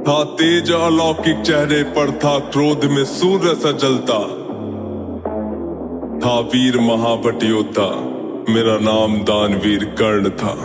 था तेज अलौकिक चेहरे पर, था क्रोध में सूर्य सा जलता, था वीर महाबट योद्धा, मेरा नाम दानवीर कर्ण था।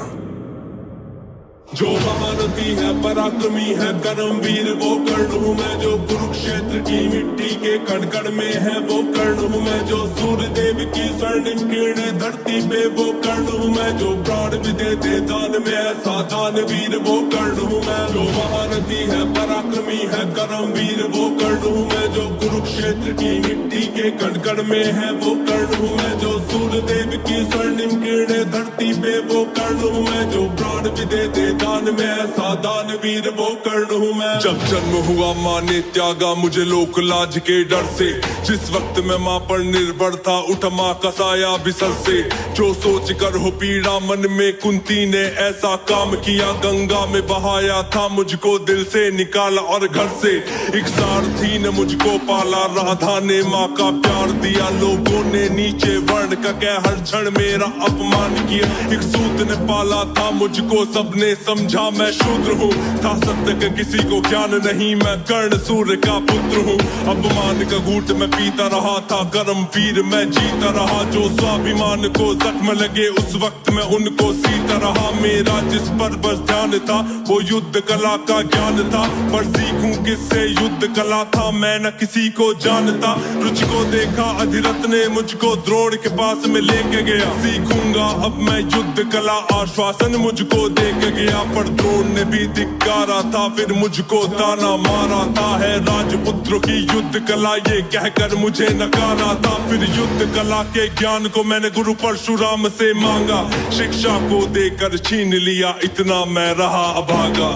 जो महारथी है पराक्रमी है कर्मवीर वो कर्ण हूँ मैं, जो कुरुक्षेत्र की मिट्टी के कण कण में है वो कर्ण हूँ मैं, जो सूर्य देव की स्वर्णिम किरणें धरती पे वो कर्ण हूँ मैं, जो प्राण भी देते दान में ऐसा दानवीर वो कर्ण हूँ मैं। जो महारथी है पराक्रमी है कर्मवीर वो कर्ण हूँ मैं, जो कुरुक्षेत्र की मिट्टी के कण कण में है वो कर्ण हूँ मैं, जो सूर्य देव की स्वर्णिम किरणें धरती पे वो कर्ण हूँ मैं, जो प्राण भी देते दान में ऐसा दानवीर वो कर्ण हूँ मैं। जब जन्म हुआ माँ ने त्यागा मुझे लोक लाज के डर से, जिस वक्त मैं माँ पर निर्भर था उठ माँ का साया बिसर से, जो सोच कर हो पीड़ा मन में कुंती ने ऐसा काम किया, गंगा में बहाया था मुझको दिल से निकाला और घर से, एक सारथी ने मुझको पाला, राधा ने माँ का प्यार दिया, लोगों ने नीचे वर्ण का कह हर क्षण मेरा अपमान किया, एक सूत ने पाला था मुझको सबने समझा मैं शूद्र हूँ, था सत्य का किसी को ज्ञान नहीं मैं कर्ण सूर्य का पुत्र हूँ, अपमान का घूंट मैं पीता रहा था कर्म वीर मैं जीता रहा, जो स्वाभिमान को जख्म लगे उस वक्त मैं उनको सीता रहा, मेरा जिस पर बस ध्यान था वो युद्ध कला का ज्ञान था, पर सीखूं किससे युद्ध कला था मैं न किसी को जानता, रुचि को देखा अधिरथ ने मुझको द्रोण के पास में लेके गया, सीखूंगा अब मैं युद्ध कला आश्वासन मुझको देके गया, पर द्रोण ने भी धिक्कारा था फिर मुझको ताना मारा था, है राजपुत्रों की युद्ध कला ये कहकर मुझे नकारा था, फिर युद्ध कला के ज्ञान को मैंने गुरु परशुराम से मांगा, शिक्षा को देकर छीन लिया इतना मैं रहा अभागा,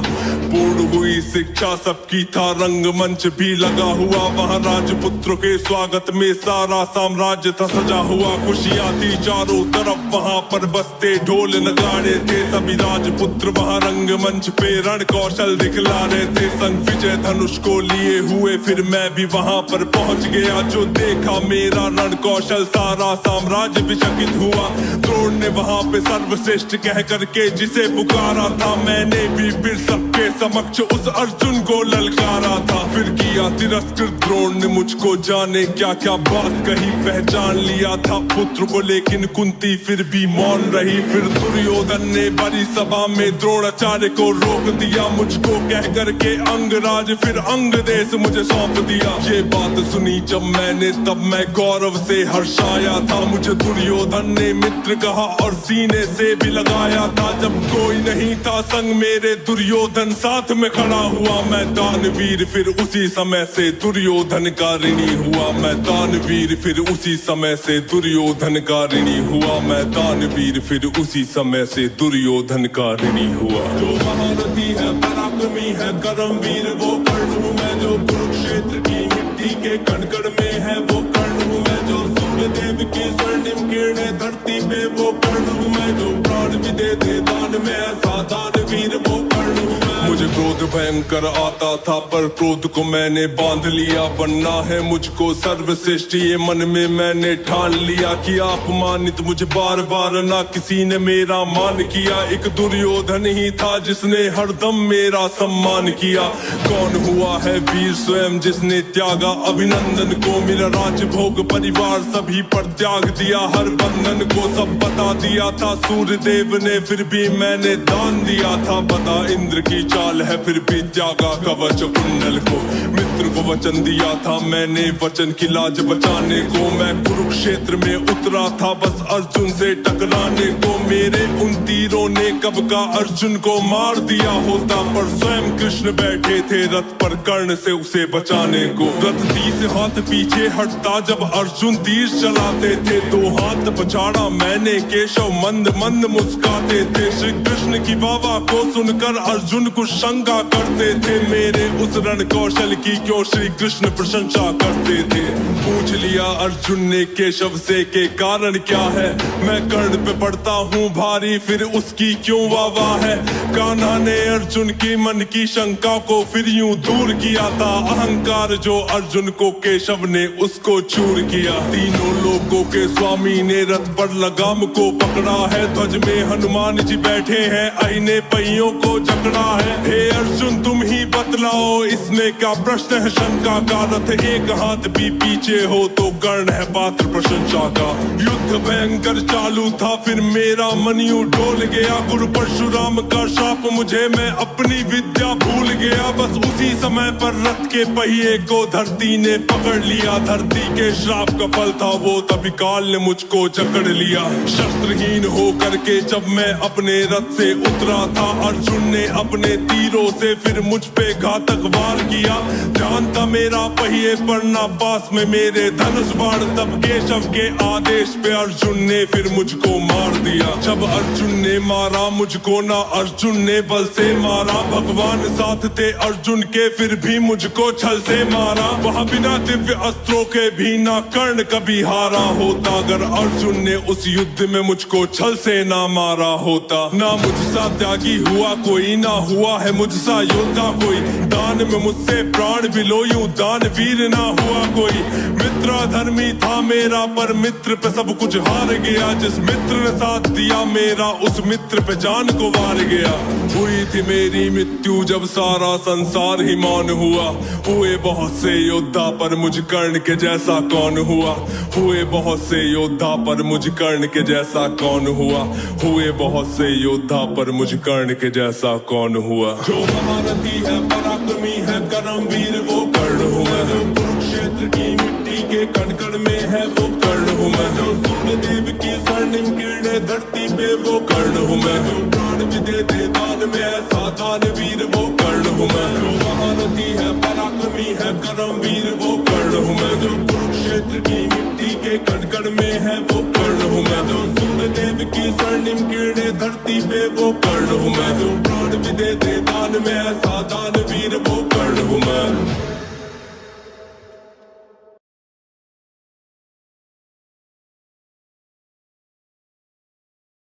पूर्ण हुई शिक्षा सबकी था रंगमंच भी लगा हुआ, वहाँ राजपुत्रों के स्वागत में सारा साम्राज्य था सजा हुआ, खुशियाँ थी चारों तरफ वहाँ पर बसते ढोल नगाड़े थे, सभी राजपुत्र वहाँ रंगमंच पे रण कौशल दिखला रहे थे, संग विजय धनुष को लिए हुए फिर मैं भी वहाँ पर पहुँच गया, जो देखा मेरा रण कौशल सारा साम्राज्य विचकित हुआ, द्रोण ने वहाँ पे सर्वश्रेष्ठ कह करके जिसे पुकारा था, मैंने भी फिर सबके समक्ष उस अर्जुन को ललकारा था, फिर किया तिरस्कृत द्रोण ने मुझको जाने क्या क्या बात कही, पहचान लिया था पुत्र को लेकिन कुंती फिर भी मौन रही, फिर दुर्योधन ने बड़ी सभा में द्रोणाचार्य को रोक दिया, मुझको कह करके अंगराज फिर अंग देश मुझे सौंप दिया, ये बात सुनी जब मैंने तब मैं गौरव से हर्षाया था, मुझे दुर्योधन ने मित्र कहा और सीने से भी लगाया था, जब कोई नहीं था संग मेरे दुर्योधन साथ में खड़ा हुआ, मैं दानवीर फिर उसी समय से दुर्योधन का ऋणी हुआ, मैं दानवीर फिर उसी समय से दुर्योधन का ऋणी हुआ, मैं दानवीर फिर उसी समय से दुर्योधन का ऋणी हुआ। जो महारथी है पराक्रमी है कर्मवीर वो कर्ण हूँ मैं, जो कुरुक्षेत्र की मिट्टी के कण कण में है वो कर्ण हूँ मैं, जो सूर्य देव की स्वर्णिम किरणें धरती पे वो कर्ण हूँ मैं, जो प्राण भी देते दान में ऐसा दानवीर वो कर्ण हूँ मैं। मुझे क्रोध भयंकर आता था पर क्रोध को मैंने बांध लिया, बनना है मुझको सर्वश्रेष्ठ ये मन में मैंने ठान लिया, कि अपमानित मुझे बार बार ना किसी ने मेरा मान किया, एक दुर्योधन ही था जिसने हरदम मेरा सम्मान किया, कौन हुआ है वीर स्वयं जिसने त्यागा अभिनंदन को, मेरा राजभोग परिवार सभी पर त्याग दिया, हर बंधन को सब बता दिया था सूर्य देव ने फिर भी मैंने दान दिया था, बता इंद्र की चाल है फिर भी त्यागा कवच कुंडल को, मित्र को वचन दिया था मैंने वचन की लाज बचाने को, मैं कुरुक्षेत्र में उतरा था बस अर्जुन से टकराने को, मेरे उन तीरों ने कब का अर्जुन को मार दिया होता, पर स्वयं कृष्ण बैठे थे रथ पर कर्ण से उसे बचाने को, रथ 30 हाथ पीछे हटता जब अर्जुन तीर चलाते थे, 2 हाथ पछाड़ा मैंने केशव मंद मंद मुस्काते थे, श्री कृष्ण की वावा को सुनकर अर्जुन को शंका करते थे, मेरे उस रण कौशल की क्यों श्री कृष्ण प्रशंसा करते थे, पूछ लिया अर्जुन ने केशव से के कारण क्या है, मैं कर्ण पे पड़ता हूँ भारी फिर उसकी क्यों वावा है, कान्हा ने अर्जुन की मन की शंका को फिर यूं दूर किया था, अहंकार जो अर्जुन को केशव ने उसको चूर किया, तीनों लोगों के स्वामी ने रथ पर लगाम को पकड़ा है, ध्वज में हनुमान जी बैठे हैं आईने पहियों को जकड़ा है, हे अर्जुन तुम ही ही बतलाओ इसमें क्या प्रश्न है शंका का। रथ एक हाथ भी पीछे हो तो कर्ण है पात्र प्रशंसा का। युद्ध भयंकर चालू था फिर मेरा मनु डोल गया। गुरु परशुराम का शाप मुझे, मैं अपनी विद्या भूल गया। बस उसी समय पर रथ के पहिए को धरती ने पकड़ लिया। धरती के श्राप का फल था वो, तभी काल ने मुझको जकड़ लिया। शस्त्रहीन हो करके जब मैं अपने रथ से उतरा था, अर्जुन ने अपने तीरों से फिर मुझ पे घातक वार किया। ध्यान था मेरा पहिए पर ना पास में मेरे धनुष बाण, तब केशव के आदेश पे अर्जुन ने फिर मुझको मार दिया। जब अर्जुन ने मारा मुझको ना अर्जुन ने बल से मारा, भगवान साथ थे अर्जुन के फिर भी मुझको छल से मारा। वहाँ बिना दिव्य अस्त्रों के भी ना कर्ण कभी हारा होता, अगर अर्जुन ने उस युद्ध में मुझको छल से ना मारा होता। ना मुझसा त्यागी हुआ कोई, ना हुआ है मुझसा योद्धा कोई। दान में मुझसे प्राण भी लो यूं दानवीर ना हुआ कोई। मित्र धर्मी था मेरा पर मित्र पे सब कुछ हार गया। जिस मित्र ने साथ दिया मेरा उस मित्र पे जान को वार गया। हुई थी मेरी मृत्यु जब सारा संसार ही मौन हुआ। हुए बहुत से योद्धा पर मुझ कर्ण के जैसा कौन हुआ। हुए बहुत से योद्धा पर मुझ कर्ण के जैसा कौन हुआ। हुए बहुत से योद्धा पर मुझ कर्ण के जैसा कौन हुआ। जो महारथी है पराक्रमी है कर्मवीर वो कर्ण हूँ मैं। जो कुरुक्षेत्र की मिट्टी के कण कण में है वो कर्ण हूँ मैं। जो सूर्यदेव की स्वर्णिम किरणें धरती पे वो कर्ण हूँ मैं। जो प्राण भी दे दान में ऐसा दानवीर वो कर्ण हूँ मैं। जो महारथी है पराक्रमी है कर्मवीर वो कर्ण हूँ मैं। जो कुरुक्षेत्र की मिट्टी के कण कण में है वो कर्ण हूँ मैं। जो सूर्यदेव की स्वर्णिम किरणें धरती पे वो कर्ण हूँ मैं। जो प्राण भी दे दान में ऐसा